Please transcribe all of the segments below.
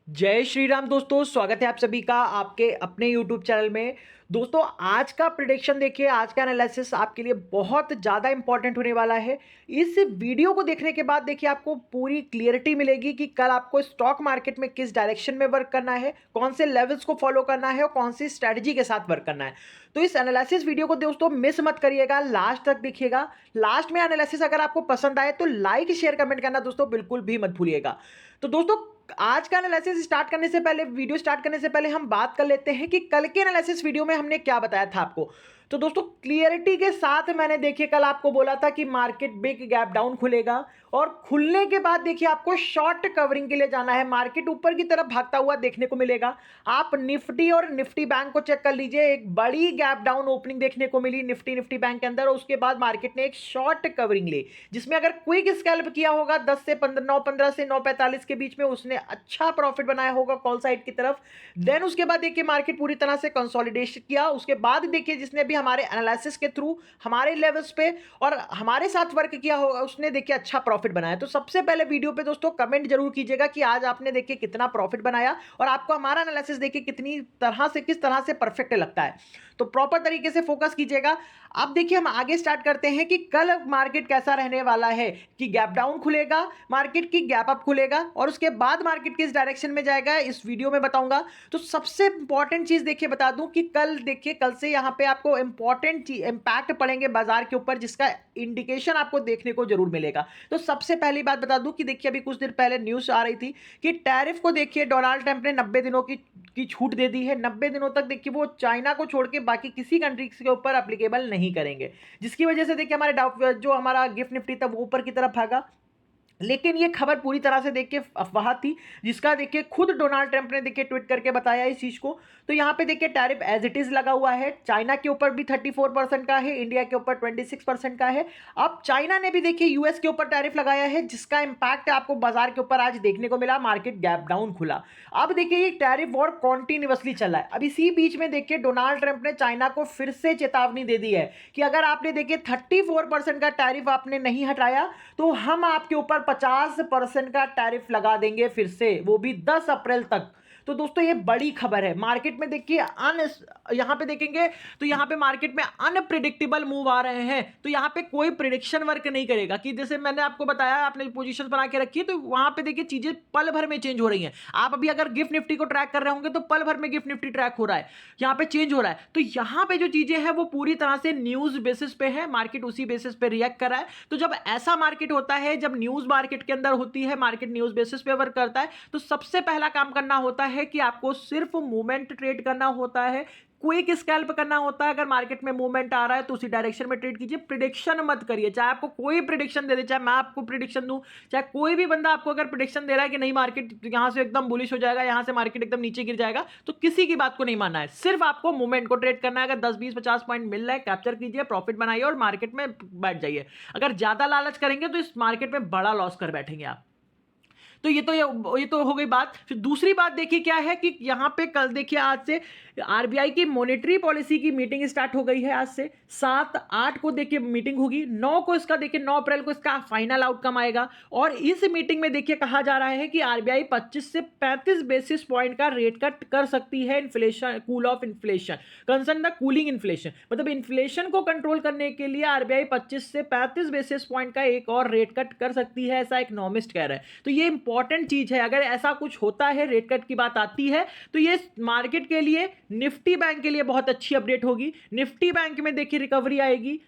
जय श्री राम दोस्तों, स्वागत है आप सभी का आपके अपने यूट्यूब चैनल में। दोस्तों, आज का प्रिडिक्शन देखिए, आज का एनालिसिस आपके लिए बहुत ज़्यादा इंपॉर्टेंट होने वाला है। इस वीडियो को देखने के बाद देखिए आपको पूरी क्लियरिटी मिलेगी कि कल आपको स्टॉक मार्केट में किस डायरेक्शन में वर्क करना है, कौन से लेवल्स को फॉलो करना है और कौन सी स्ट्रैटेजी के साथ वर्क करना है। तो इस एनालिसिस वीडियो को दोस्तों मिस मत करिएगा, लास्ट तक देखिएगा। लास्ट में एनालिसिस अगर आपको पसंद आए तो लाइक शेयर कमेंट करना दोस्तों बिल्कुल भी मत भूलिएगा। तो दोस्तों, आज का एनालिसिस स्टार्ट करने से पहले, वीडियो स्टार्ट करने से पहले हम बात कर लेते हैं कि कल के एनालिसिस वीडियो में हमने क्या बताया था आपको। तो दोस्तों, क्लियरिटी के साथ मैंने देखिए कल आपको बोला था कि मार्केट बिग गैप डाउन खुलेगा और खुलने के बाद देखिए आपको शॉर्ट कवरिंग के लिए जाना है। मार्केट ऊपर की तरफ भागता हुआ देखने को मिलेगा। आप निफ्टी और निफ्टी बैंक को चेक कर लीजिए, एक बड़ी गैप डाउन ओपनिंग देखने को मिली निफ्टी बैंक के अंदर और उसके बाद मार्केट ने एक शॉर्ट कवरिंग ली, जिसमें अगर क्विक स्कैल्प किया होगा 10 से 15, 9:15 से 9:45 के बीच में उसने अच्छा प्रॉफिट बनाया होगा कॉल साइड की तरफ। देन उसके बाद देखिए मार्केट पूरी तरह से कंसोलिडेशन किया। उसके बाद देखिए जिसने भी हमारे एनालिसिस के थ्रू हमारे लेवल्स पे और हमारे साथ वर्क किया होगा उसने देखिए अच्छा प्रॉफिट बनाया। तो सबसे पहले वीडियो पे दोस्तों कमेंट जरूर कीजिएगा कि आज आपने देखिए कितना प्रॉफिट बनाया और आपको हमारा एनालिसिस देखिए कितनी तरह से, किस तरह से परफेक्ट लगता है। तो प्रॉपर तरीके से फोकस कीजिएगा। अब देखिए हम आगे स्टार्ट करते हैं कि कल मार्केट कैसा रहने वाला है, कि गैप डाउन खुलेगा मार्केट की, गैप अप खुलेगा और उसके बाद मार्केट किस डायरेक्शन में जाएगा इस वीडियो में बताऊंगा। तो सबसे इंपॉर्टेंट चीज देखिए बता दूं कि कल देखिए, कल से यहां पे आपको इंपॉर्टेंट इंपैक्ट पड़ेंगे बाजार के ऊपर, जिसका इंडिकेशन आपको देखने को जरूर मिलेगा। तो सबसे पहली बात बता दूं कि देखिए अभी कुछ देर पहले न्यूज आ रही थी कि टैरिफ को देखिए डोनाल्ड ट्रंप ने 90 दिनों की छूट दे दी है। 90 दिनों तक देखिए वो चाइना को छोड़ के बाकी किसी कंट्री के ऊपर एप्लीकेबल नहीं करेंगे, जिसकी वजह से देखिए हमारे जो हमारा गिफ्ट निफ्टी था वो ऊपर की तरफ भागा। लेकिन ये खबर पूरी तरह से देखिए अफवाह थी, जिसका देखिए खुद डोनाल्ड ट्रंप ने देखिए ट्वीट करके बताया इस चीज को। तो यहाँ पे देखिए टैरिफ एज इट इज लगा हुआ है। चाइना के ऊपर भी 34% का है, इंडिया के ऊपर 26% का है। अब चाइना ने भी देखिए यूएस के ऊपर टैरिफ लगाया है, जिसका इंपैक्ट आपको बाजार के ऊपर आज देखने को मिला, मार्केट गैप डाउन खुला। अब देखिए ये टैरिफ वॉर कॉन्टिन्यूअसली चल रहा है। अब इसी बीच में देखिए डोनाल्ड ट्रंप ने चाइना को फिर से चेतावनी दे दी है कि अगर आपने देखिए 34% का टैरिफ आपने नहीं हटाया तो हम आपके ऊपर 50% का टैरिफ लगा देंगे फिर से, वो भी 10 अप्रैल तक। तो दोस्तों ये बड़ी खबर है। मार्केट में देखिए यहां पे देखेंगे तो यहां पे मार्केट में अनप्रिडिक्टेबल मूव आ रहे हैं। तो यहां पे कोई प्रिडिक्शन वर्क नहीं करेगा कि जैसे मैंने आपको बताया आपने पोजीशन बना के रखी है, तो वहां पे देखिए चीजें पल भर में चेंज हो रही हैं। आप अभी अगर गिफ्ट निफ्टी को ट्रैक कर रहे होंगे तो पल भर में गिफ्ट निफ्टी ट्रैक हो रहा है, यहाँ पे चेंज हो रहा है। तो यहाँ पे जो चीजें हैं वो पूरी तरह से न्यूज बेसिस पे है, मार्केट उसी बेसिस पे रिएक्ट कर रहा है। तो जब ऐसा मार्केट होता है, जब न्यूज मार्केट के अंदर होती है, मार्केट न्यूज बेसिस पे वर्क करता है, तो सबसे पहला काम करना होता है कि आपको सिर्फ मूवमेंट ट्रेड करना होता है, क्विक स्कैल्प करना होता है। अगर मार्केट में मूवमेंट आ रहा है तो उसी डायरेक्शन में ट्रेड कीजिए, प्रिडिक्शन मत करिए। चाहे आपको कोई प्रिडिक्शन दे दे, चाहे मैं आपको प्रिडिक्शन दूं, चाहे कोई भी बंदा आपको अगर प्रिडिक्शन दे रहा है कि नहीं मार्केट यहां से एकदम बुलिश हो जाएगा, यहां से मार्केट एकदम नीचे गिर जाएगा, तो किसी की बात को नहीं मानना है। सिर्फ आपको मूवमेंट को ट्रेड करना है। अगर 10, 20, 50 पॉइंट मिल रहा है, कैप्चर कीजिए, प्रॉफिट बनाइए और मार्केट में बैठ जाइए। अगर ज्यादा लालच करेंगे तो इस मार्केट में बड़ा लॉस कर बैठेंगे आप। तो ये तो हो गई बात। फिर दूसरी बात देखिए क्या है कि यहां पे कल देखिए आज से आरबीआई की मॉनेटरी पॉलिसी की मीटिंग स्टार्ट हो गई है। आज से 7-8 को देखिए मीटिंग होगी, 9 को इसका देखिए 9 अप्रैल को इसका फाइनल आउटकम आएगा। और इस मीटिंग में देखिए कहा जा रहा है कि आरबीआई 25 से 35 बेसिस पॉइंट का रेट कट कर सकती है। Inflation, cool off inflation, concern the cooling inflation, मतलब इन्फ्लेशन को कंट्रोल करने के लिए आरबीआई 25 से 35 बेसिस पॉइंट का एक और रेट कट कर सकती है, ऐसा इकोनॉमिस्ट कह रहा है। तो ये इंपॉर्टेंट चीज है। अगर ऐसा कुछ होता है, रेट कट की बात आती है, तो ये मार्केट के लिए, निफ्टी बैंक के लिए बहुत अच्छी अपडेट होगी। निफ्टी बैंक में देखिए रिकवरी आएगी।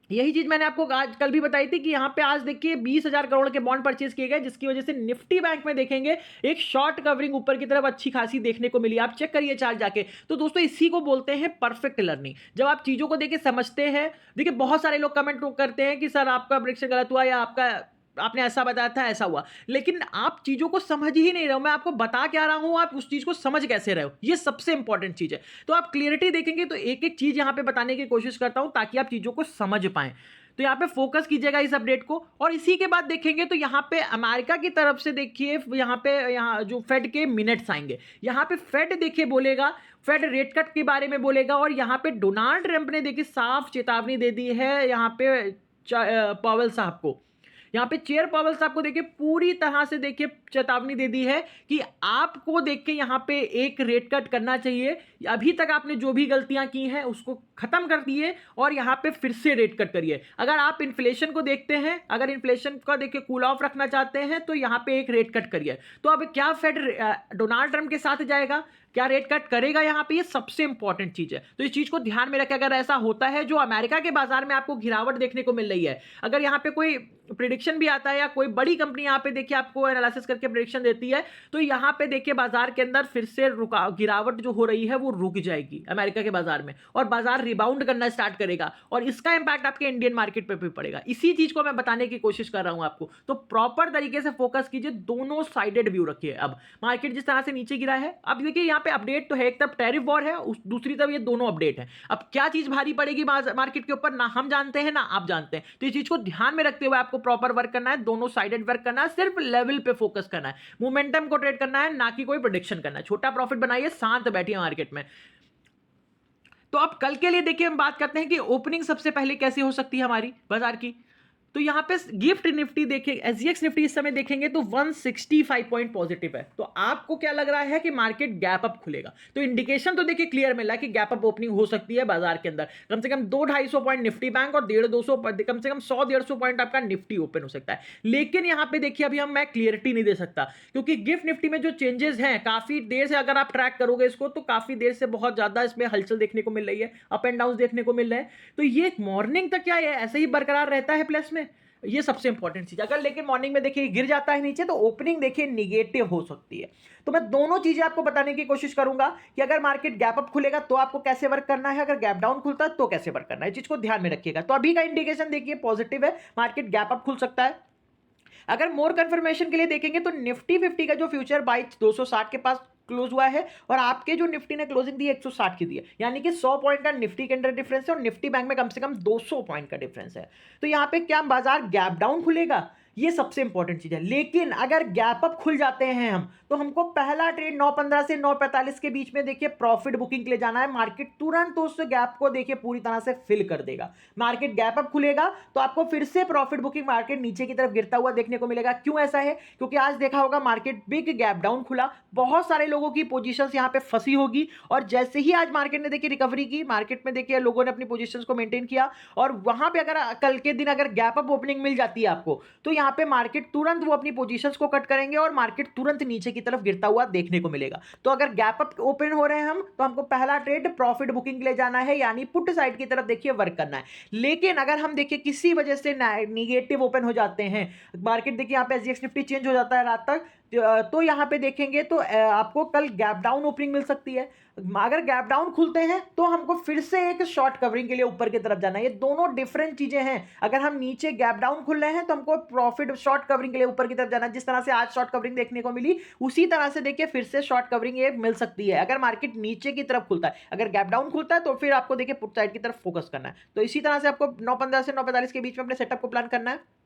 यही चीज मैंने आपको आज कल भी बताई थी कि यहां पे आज देखिए 20,000 करोड़ के बॉन्ड परचेज किए गए, जिसकी वजह से निफ्टी बैंक में देखेंगे एक शॉर्ट कवरिंग ऊपर की तरफ अच्छी खासी देखने को मिली। आप चेक करिए चार्ट जाके। तो दोस्तों इसी को बोलते हैं परफेक्ट लर्निंग। जब आप चीजों को देखिए समझते हैं, देखिए बहुत सारे लोग कमेंट करते हैं कि सर आपका प्रेडिक्शन गलत हुआ या आपने ऐसा बताया था ऐसा हुआ, लेकिन आप चीजों को समझ ही नहीं रहे हो। मैं आपको बता क्या रहा हूं, आप उस चीज को समझ कैसे रहे हो, ये सबसे इंपॉर्टेंट चीज है। तो आप क्लियरिटी देखेंगे तो एक एक चीज यहां पे बताने की कोशिश करता हूं ताकि आप चीजों को समझ पाएं। तो यहाँ पे फोकस कीजिएगा इस अपडेट को। और इसी के बाद देखेंगे तो यहाँ पे अमेरिका की तरफ से देखिए, यहाँ जो फेड के मिनट्स आएंगे, यहाँ पे फेड देखिए बोलेगा, फेड रेट कट के बारे में बोलेगा। और यहाँ पे डोनाल्ड ट्रंप ने देखिए साफ चेतावनी दे दी है यहाँ पे पावेल साहब को। यहाँ पे चेयर पावर्स आपको देखिए पूरी तरह से देखिए चेतावनी दे दी है कि आपको देख के यहाँ पे एक रेट कट करना चाहिए। अभी तक आपने जो भी गलतियां की हैं उसको खत्म कर दिए और यहाँ पे फिर से रेट कट करिए। अगर आप इन्फ्लेशन को देखते हैं, अगर इन्फ्लेशन का देखिए कूल ऑफ रखना चाहते हैं तो यहाँ पे एक रेट कट करिए। तो अब क्या फेड डोनाल्ड ट्रंप के साथ जाएगा, क्या रेट कट करेगा यहाँ पे, ये सबसे इंपॉर्टेंट चीज है। तो इस चीज को ध्यान में रखें। अगर ऐसा होता है, जो अमेरिका के बाजार में आपको गिरावट देखने को मिल रही है, अगर यहाँ पे कोई प्रिडिक्शन भी आता है या कोई बड़ी कंपनी यहाँ पे देखिए आपको एनालिसिस करके प्रिडिक्शन देती है, तो यहाँ पे देखिए बाजार के अंदर फिर से गिरावट जो हो रही है वो रुक जाएगी अमेरिका के बाजार में, और बाजार रिबाउंड करना स्टार्ट करेगा और इसका इंपैक्ट आपके इंडियन मार्केट पे भी पड़ेगा। इसी चीज को मैं बताने की कोशिश कर रहा हूं आपको। तो प्रॉपर तरीके से फोकस कीजिए, दोनों साइडेड व्यू रखिए। अब मार्केट जिस तरह से नीचे गिरा है, अब देखिए यहाँ पे अपडेट तो है, एक तरफ टैरिफ वॉर है, दूसरी तरफ ये दोनों अपडेट है। अब क्या चीज भारी पड़ेगी मार्केट के ऊपर, ना हम जानते हैं ना आप जानते हैं। तो इस चीज को ध्यान में रखते हुए आपको प्रॉपर वर्क करना है, दोनों साइडेड वर्क करना है, सिर्फ लेवल पे फोकस करना है, मोमेंटम को ट्रेड करना है, ना कि कोई प्रेडिक्शन करना है। छोटा प्रॉफिट बनाइए, शांत बैठिए मार्केट में। तो अब कल के लिए देखिए हम बात करते हैं कि ओपनिंग सबसे पहले कैसे हो सकती है हमारी बाजार की। तो यहां पे गिफ्ट निफ्टी देखिए, एसजीएक्स निफ्टी इस समय देखेंगे तो 165 पॉइंट पॉजिटिव है। तो आपको क्या लग रहा है कि मार्केट गैप अप खुलेगा? तो इंडिकेशन तो देखिए क्लियर मिला कि गैप अप ओपनिंग हो सकती है बाजार के अंदर। कम से कम 200-250 पॉइंट निफ्टी बैंक और 150-200 कम से कम 100-150 पॉइंट आपका निफ्टी ओपन हो सकता है। लेकिन यहां पे देखिए अभी मैं क्लियरिटी नहीं दे सकता, क्योंकि गिफ्ट निफ्टी में जो चेंजेस हैं काफी देर से, अगर आप ट्रैक करोगे इसको तो काफी देर से बहुत ज्यादा इसमें हलचल देखने को मिल रही है, अप एंड डाउन देखने को मिल रहे हैं। तो ये मॉर्निंग तक क्या है ऐसे ही बरकरार रहता है प्लस में, ये सबसे इंपॉर्टेंट चीज। अगर लेकिन मॉर्निंग में देखिए गिर जाता है नीचे, तो ओपनिंग देखिए निगेटिव हो सकती है। तो मैं दोनों चीजें आपको बताने की कोशिश करूंगा कि अगर मार्केट गैप अप खुलेगा तो आपको कैसे वर्क करना है, अगर गैप डाउन खुलता है तो कैसे वर्क करना है, इस चीज को ध्यान में रखिएगा। तो अभी का इंडिकेशन देखिए पॉजिटिव है, मार्केट गैप अप खुल सकता है। अगर मोर कंफर्मेशन के लिए देखेंगे तो निफ्टी 50 का जो फ्यूचर बाय 260 के पास क्लोज हुआ है, और आपके जो निफ्टी ने क्लोजिंग दी 160 की दी है, यानी कि 100 पॉइंट का निफ्टी के अंदर डिफरेंस है और निफ्टी बैंक में कम से कम 200 पॉइंट का डिफरेंस है। तो यहां पे क्या बाजार गैप डाउन खुलेगा, ये सबसे इंपॉर्टेंट चीज है। लेकिन अगर गैप अप खुल जाते हैं हम, तो हमको पहला ट्रेड 9:15 से 9:45 के बीच में देखिए प्रॉफिट बुकिंग के लिए जाना है। मार्केट तुरंत उस गैप को देखिए पूरी तरह से फिल कर देगा। मार्केट गैप अप खुलेगा तो आपको फिर से प्रॉफिट बुकिंग मार्केट नीचे की तरफ गिरता हुआ देखने को मिलेगा। क्यों ऐसा है? क्योंकि आज देखा होगा मार्केट बिग गैप डाउन खुला, बहुत सारे लोगों की पोजीशंस यहां पे फंसी होगी, और जैसे ही आज मार्केट ने देखिए रिकवरी की, मार्केट में देखिए लोगों ने अपनी पोजीशंस को मेंटेन किया, और वहां पे अगर कल के दिन अगर गैप अप ओपनिंग मिल जाती है आपको, तो यहां पे मार्केट तुरंत वो अपनी पोजीशंस को कट करेंगे और मार्केट तुरंत नीचे की तरफ गिरता हुआ देखने को मिलेगा। तो अगर गैप अप ओपन हो रहे हैं हम, तो हमको पहला ट्रेड प्रॉफिट बुकिंग के लिए जाना है, यानी पुट साइड की तरफ देखिए वर्क करना है। लेकिन अगर हम देखिए किसी वजह से निगेटिव ओपन हो जाते हैं, मार्केट देखिए यहाँ पे एसजीएक्स निफ्टी चेंज हो जाता है रात तक, तो यहां पे देखेंगे तो आपको कल गैप डाउन ओपनिंग मिल सकती है। अगर गैप डाउन खुलते हैं तो हमको फिर से एक शॉर्ट कवरिंग के लिए ऊपर की तरफ जाना है। ये दोनों डिफरेंट चीजें हैं। अगर हम नीचे गैप डाउन खुल रहे हैं तो हमको प्रॉफिट शॉर्ट कवरिंग के लिए ऊपर की तरफ जाना है। जिस तरह से आज शॉर्ट कवरिंग देखने को मिली, उसी तरह से देखिए फिर से शॉर्ट कवरिंग ये मिल सकती है अगर मार्केट नीचे की तरफ खुलता है। अगर गैप डाउन खुलता है तो फिर आपको देखिए पुट साइड की तरफ फोकस करना है। तो इसी तरह से आपको 9:15 से 9:45 के बीच में अपने सेटअप को प्लान करना है।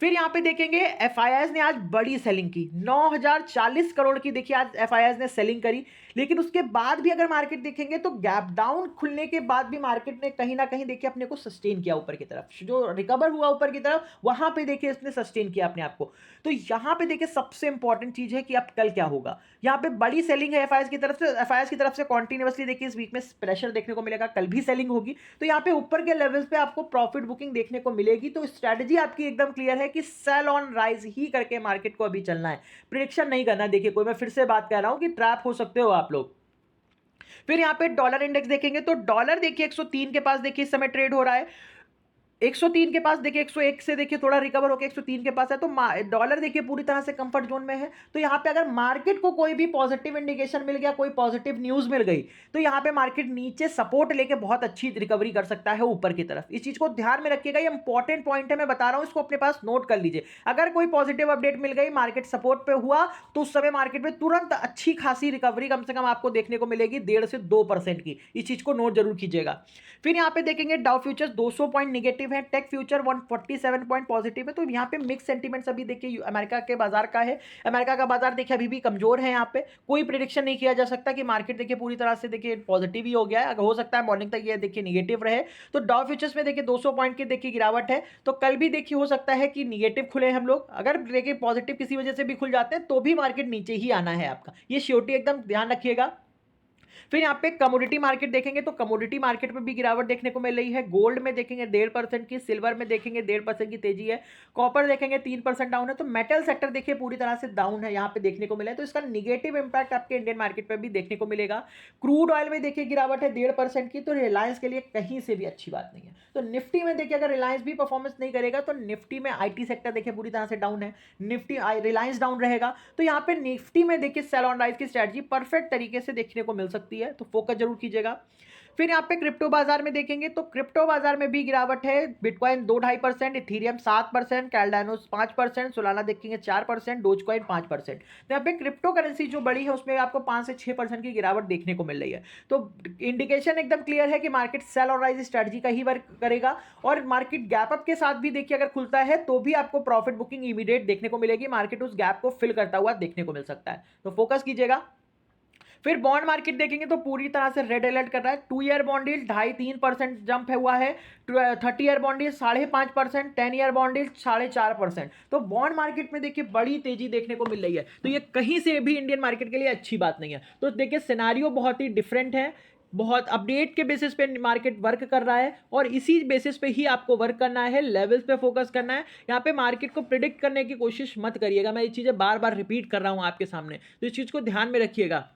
फिर यहां पे देखेंगे एफआईआईज ने आज बड़ी सेलिंग की, 9040 करोड़ की देखिए आज एफआईआईज ने सेलिंग करी। लेकिन उसके बाद भी अगर मार्केट देखेंगे तो गैप डाउन खुलने के बाद भी मार्केट ने कहीं ना कहीं देखिए अपने को सस्टेन किया ऊपर की तरफ, जो रिकवर हुआ ऊपर की तरफ वहां पे देखिए इसने सस्टेन किया अपने आप को। तो यहां पे देखिए सबसे इंपॉर्टेंट चीज है कि अब कल क्या होगा। यहां पे बड़ी सेलिंग है एफआईआईज की तरफ से, एफआईआईज की तरफ से कॉन्टिन्यूसली देखिए इस वीक में प्रेशर देखने को मिलेगा, कल भी सेलिंग होगी। तो यहाँ पे ऊपर के लेवल्स पे आपको प्रॉफिट बुकिंग देखने को मिलेगी। तो स्ट्रेटजी आपकी एकदम क्लियर है कि सेल ऑन राइज ही करके मार्केट को अभी चलना है, प्रेडिक्शन नहीं करना है। देखिए कोई, मैं फिर से बात कर रहा हूं कि ट्रैप हो सकते हो आप लोग। फिर यहां पे डॉलर इंडेक्स देखेंगे तो डॉलर देखिए 103 के पास देखिए इस समय ट्रेड हो रहा है। 103 के पास देखिए 101 से देखिए थोड़ा रिकवर होकर 103 के पास है। तो डॉलर देखिए पूरी तरह से कंफर्ट जोन में है। तो यहाँ पे अगर मार्केट को कोई भी पॉजिटिव इंडिकेशन मिल गया, कोई पॉजिटिव न्यूज मिल गई, तो यहाँ पे मार्केट नीचे सपोर्ट लेके बहुत अच्छी रिकवरी कर सकता है ऊपर की तरफ। इस चीज को ध्यान में रखिएगा, ये इंपॉर्टेंट पॉइंट है, मैं बता रहा हूं, इसको अपने पास नोट कर लीजिए। अगर कोई पॉजिटिव अपडेट मिल गई, मार्केट सपोर्ट पे हुआ, तो उस समय मार्केट में तुरंत अच्छी खासी रिकवरी कम से कम आपको देखने को मिलेगी 1.5 से 2% की। इस चीज को नोट जरूर कीजिएगा। फिर यहाँ पे देखेंगे Dow futures 200 point negative positive है, टेक फ्यूचर 147 पॉइंट पॉजिटिव है। तो यहाँ पे मिक्स सेंटीमेंट्स अभी देखिए अमेरिका के बाजार का है। अमेरिका का बाजार देखिए अभी भी कमजोर है। यहाँ पे कोई प्रिडिक्शन नहीं किया जा सकता कि मार्केट देखिए पूरी तरह से देखिए पॉजिटिव ही हो गया है, हो सकता है मॉर्निंग तक ये देखिए निगेटिव रहे। तो डाउ फ्यूचर्स में देखिए 200 पॉइंट की देखिए गिरावट है। तो कल भी देखिए हो सकता है कि निगेटिव खुले हम लोग, अगर देखिए पॉजिटिव किसी वजह से भी खुल जाते हैं तो भी मार्केट नीचे ही आना है आपका, ये श्योरिटी एकदम ध्यान रखिएगा। फिर यहाँ पे कमोडिटी मार्केट देखेंगे तो कमोडिटी मार्केट में भी गिरावट देखने को मिल रही है। गोल्ड में देखेंगे 1.5% की, सिल्वर में देखेंगे 1.5% की तेजी है, कॉपर देखेंगे 3% डाउन है। तो मेटल सेक्टर देखिए पूरी तरह से डाउन है यहाँ पे देखने को मिला है। तो इसका निगेटिव इंपैक्ट आपके इंडियन मार्केट पर भी देखने को मिलेगा। क्रूड ऑयल में देखिए गिरावट है 1.5% की, तो रिलायंस के लिए कहीं से भी अच्छी बात नहीं है। तो निफ्टी में देखिए अगर रिलायंस भी परफॉर्मेंस नहीं करेगा तो निफ्टी में आईटी सेक्टर देखिए पूरी तरह से डाउन है, निफ्टी रिलायंस डाउन रहेगा। तो यहाँ पे निफ्टी में देखिए सेल ऑन राइज की स्ट्रेटजी परफेक्ट तरीके से देखने को मिल सकती है, तो फोकस जरूर कीजिएगा। फिर यहाँ पे क्रिप्टो बाजार में देखेंगे तो क्रिप्टो बाजार में भी गिरावट है। बिटकॉइन 2-2.5%, इथीरियम 7%, कैलडानो 5%, सोलाना देखेंगे 4%, डोजकॉइन 5%। तो यहाँ पे क्रिप्टो करेंसी जो बड़ी है उसमें आपको 5 से 6% की गिरावट देखने को मिल रही है। तो इंडिकेशन एकदम क्लियर है कि मार्केट सेल और राइज स्ट्रेटजी का ही वर्क करेगा। और मार्केट गैप अप के साथ भी देखिए अगर खुलता है तो भी आपको प्रॉफिट बुकिंग इमीडिएट देखने को मिलेगी, मार्केट उस गैप को फिल करता हुआ देखने को मिल सकता है, तो फोकस कीजिएगा। फिर बॉन्ड मार्केट देखेंगे तो पूरी तरह से रेड अलर्ट कर रहा है। 2 ईयर बॉन्ड यील्ड 2.5-3% जंप है हुआ है, 30 year bond yield 5.5%, 10 year bond yield 4.5%। तो बॉन्ड मार्केट में देखिए बड़ी तेजी देखने को मिल रही है, तो ये कहीं से भी इंडियन मार्केट के लिए अच्छी बात नहीं है। तो देखिए सिनेरियो बहुत ही डिफरेंट है, बहुत अपडेट के बेसिस पे मार्केट वर्क कर रहा है और इसी बेसिस पे ही आपको वर्क करना है, लेवल्स पे फोकस करना है। यहाँ पे मार्केट को प्रिडिक्ट करने की कोशिश मत करिएगा, मैं ये चीज़ें बार बार रिपीट कर रहा हूँ आपके सामने, तो इस चीज़ को ध्यान में रखिएगा।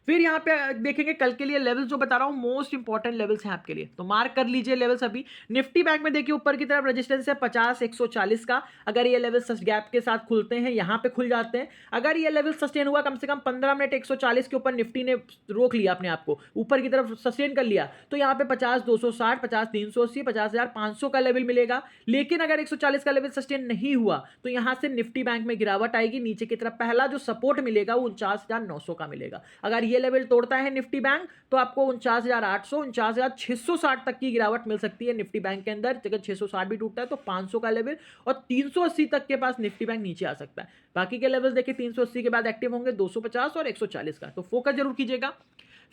फिर यहाँ पे देखेंगे कल के लिए लेवल्स जो बता रहा हूँ मोस्ट इंपॉर्टेंट लेवल्स हैं आपके लिए, तो मार्क कर लीजिए लेवल्स अभी। निफ्टी बैंक में देखिए ऊपर की तरफ रेजिस्टेंस है 50-140 का, अगर ये लेवल गैप के साथ खुलते हैं यहाँ पे खुल जाते हैं, अगर ये लेवल सस्टेन हुआ कम से कम 15 मिनट 140 के ऊपर निफ्टी ने रोक लिया अपने आप को, ऊपर की तरफ सस्टेन कर लिया, तो यहाँ पे 50-260, 50-380, 50,500 का लेवल मिलेगा। लेकिन अगर 140 का लेवल सस्टेन नहीं हुआ तो यहाँ से निफ्टी बैंक में गिरावट आएगी, नीचे की तरफ पहला जो सपोर्ट मिलेगा वो 49,900 का मिलेगा। अगर ये लेवल तोड़ता है निफ्टी बैंक तो आपको 49,800, 49,660 तक की गिरावट मिल सकती है निफ्टी बैंक के अंदर। अगर 660 भी टूटता है तो 500 का लेवल और 380 तक के पास निफ्टी बैंक नीचे आ सकता है। बाकी के लेवल्स देखिए 380 के बाद एक्टिव होंगे 250 और 140 का, तो फोकस जरूर कीजिएगा।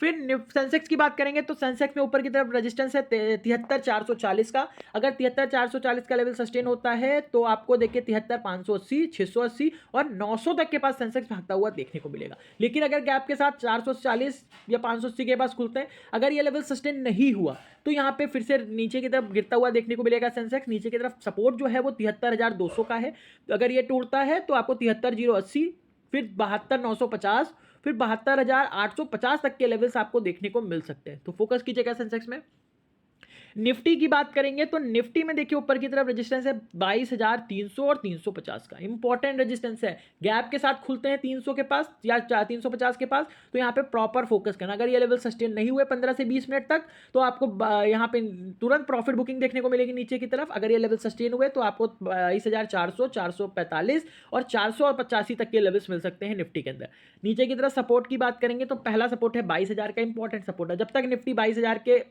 फिर सेंसेक्स की बात करेंगे तो सेंसेक्स में ऊपर की तरफ रेजिस्टेंस है 73,440 का, अगर 73,440 का लेवल सस्टेन होता है तो आपको देखिए 73,580, 680 और 900 तक के पास सेंसेक्स भागता हुआ देखने को मिलेगा। लेकिन अगर गैप के साथ 440 या 580 के पास खुलते हैं, अगर ये लेवल सस्टेन नहीं हुआ तो यहाँ पे फिर से नीचे की तरफ गिरता हुआ देखने को मिलेगा सेंसेक्स। नीचे की तरफ सपोर्ट जो है वो 73,200 का है, अगर ये टूटता है तो आपको 73,080, फिर 72,950, फिर 72,850 तक के लेवल्स आपको देखने को मिल सकते हैं, तो फोकस कीजिएगा सेंसेक्स में। निफ्टी की बात करेंगे तो निफ्टी में देखिए ऊपर की तरफ रेजिस्टेंस है 22,300 और 350 का, इंपॉर्टेंट रेजिस्टेंस है। गैप के साथ खुलते हैं 300 के पास या 350 के पास, तो यहाँ पे प्रॉपर फोकस करना। अगर ये लेवल सस्टेन नहीं हुए 15 से 20 मिनट तक तो आपको यहाँ पे तुरंत प्रॉफिट बुकिंग देखने को मिलेगी नीचे की तरफ। अगर ये लेवल सस्टेन हुए तो आपको 22,400, 445 और 485 तक के लेवल्स मिल सकते हैं निफ्टी के अंदर। नीचे की तरफ सपोर्ट की बात करेंगे तो पहला सपोर्ट है 22,000 का, इंपॉर्टेंट सपोर्ट है। जब तक निफ्टी 22,000 के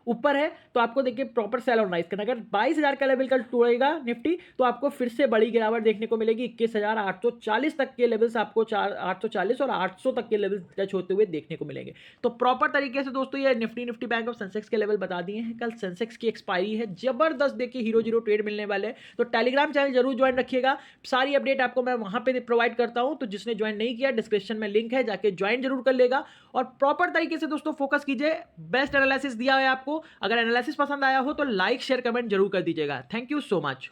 ऊपर है तो आपको देखिए प्रॉपर सेल ऑन राइज करना। अगर 22,000 का लेवल कल तोड़ेगा निफ्टी तो आपको फिर से बड़ी गिरावट देखने को मिलेगी, 21,840 तक के लेवल्स आपको 840 और 800 तक के लेवल टच होते हुए देखने को मिलेंगे। तो प्रॉपर तरीके से दोस्तों ये निफ्टी बैंक और सेंसेक्स के लेवल बता दिए हैं। कल सेंसेक्स की एक्सपायरी है, जबरदस्त देखिए हीरो जीरो ट्रेड मिलने वाले हैं, तो टेलीग्राम चैनल जरूर ज्वाइन रखिएगा, सारी अपडेट आपको मैं वहां पे प्रोवाइड करता हूं। तो जिसने ज्वाइन नहीं किया डिस्क्रिप्शन में लिंक है, जाके ज्वाइन जरूर कर लेगा। और प्रॉपर तरीके से दोस्तों फोकस कीजिए, बेस्ट एनालिसिस दिया है आपको। अगर एनालिसिस पसंद आया हो तो लाइक शेयर कमेंट जरूर कर दीजिएगा। Thank you so much.